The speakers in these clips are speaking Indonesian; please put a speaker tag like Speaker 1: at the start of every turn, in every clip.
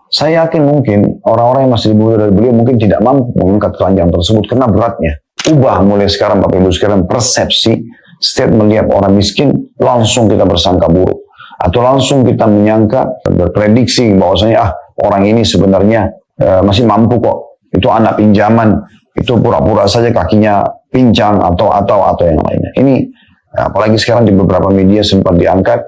Speaker 1: Saya yakin mungkin orang-orang yang masih di bawah dari beliau mungkin tidak mampu mengangkat keranjang tersebut karena beratnya. Ubah mulai sekarang Bapak Ibu sekalian persepsi, setiap melihat orang miskin langsung kita bersangka buruk. Atau langsung kita menyangka, berprediksi bahwasanya orang ini sebenarnya masih mampu kok. Itu anak pinjaman, itu pura-pura saja kakinya pincang atau yang lainnya. Ini apalagi sekarang di beberapa media sempat diangkat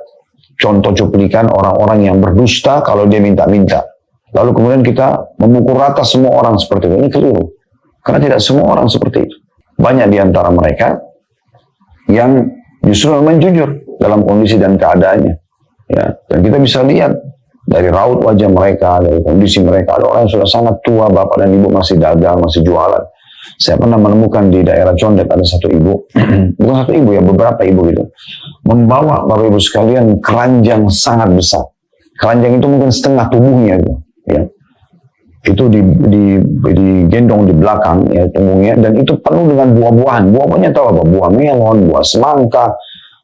Speaker 1: contoh cuplikan orang-orang yang berdusta kalau dia minta-minta. Lalu kemudian kita memukul rata semua orang seperti itu. Ini keliru. Karena tidak semua orang seperti itu. Banyak di antara mereka yang justru memang jujur dalam kondisi dan keadaannya. Ya, dan kita bisa lihat dari raut wajah mereka, dari kondisi mereka. Ada orang yang sudah sangat tua, bapak dan ibu masih dagang, masih jualan. Saya pernah menemukan di daerah Condet ada satu ibu, bukan satu ibu ya, beberapa ibu gitu, membawa Bapak Ibu sekalian keranjang sangat besar. Keranjang itu mungkin setengah tubuhnya gitu. Ya, itu digendong di belakang ya punggungnya, dan itu penuh dengan buah-buahan. Buah-buahnya tahu apa? Buah melon, buah semangka,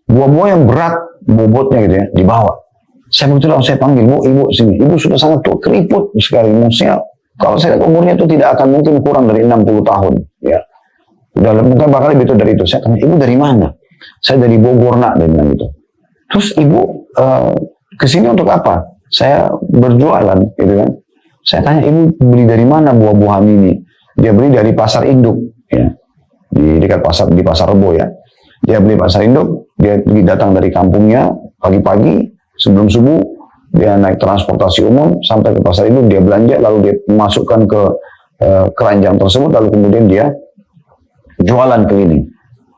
Speaker 1: buah-buah yang berat bobotnya gitu ya, dibawa. Saya betul saya panggil, Bu, Ibu sini. Ibu sudah sangat tua, keriput sekali. Maksudnya kalau saya lihat umurnya itu tidak akan mungkin kurang dari 60 tahun. Ya, mungkin bakal lebih dari itu. Saya tanya, Ibu dari mana? Saya dari Bogor, nak, dia bilang gitu. Terus Ibu kesini untuk apa? Saya berjualan, gitu kan. Saya tanya, Ibu beli dari mana buah-buahan ini? Dia beli dari pasar induk, ya, di dekat pasar, di pasar Rebo ya. Dia beli pasar induk, dia datang dari kampungnya pagi-pagi sebelum subuh, dia naik transportasi umum sampai ke pasar induk, dia belanja, lalu dia masukkan ke keranjang tersebut, lalu kemudian dia jualan keliling.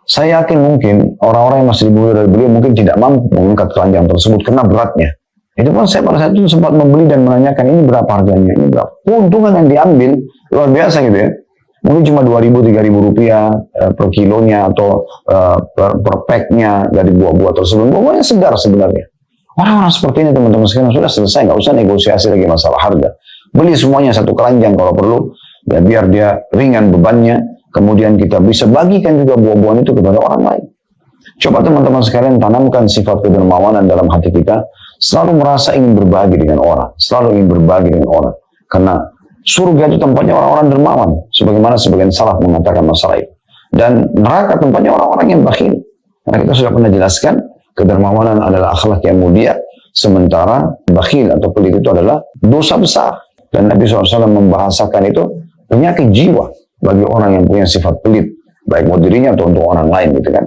Speaker 1: Saya yakin mungkin orang-orang yang masih di bawah dari beliau mungkin tidak mampu mengangkat keranjang tersebut karena beratnya. Itu pun saya pada saat itu sempat membeli dan menanyakan ini berapa harganya, ini berapa. Keuntungan yang diambil luar biasa gitu ya. Mungkin cuma 2.000-3.000 rupiah per kilonya atau per packnya dari buah-buah tersebut. Buah-buahnya segar sebenarnya. Orang-orang seperti ini teman-teman sekalian sudah selesai, nggak usah negosiasi lagi masalah harga. Beli semuanya satu keranjang kalau perlu, ya biar dia ringan bebannya. Kemudian kita bisa bagikan juga buah-buahan itu kepada orang lain. Coba teman-teman sekalian tanamkan sifat kedermawanan dalam hati kita. Selalu merasa ingin berbagi dengan orang. Selalu ingin berbagi dengan orang. Karena surga itu tempatnya orang-orang dermawan. Sebagaimana sebagian salaf mengatakan masalah itu. Dan neraka tempatnya orang-orang yang bakhil. Karena kita sudah pernah jelaskan, kedermawanan adalah akhlak yang mulia. Sementara bakhil atau pelit itu adalah dosa besar. Dan Nabi SAW membahasakan itu penyakit jiwa bagi orang yang punya sifat pelit. Baik untuk dirinya atau untuk orang lain gitu kan.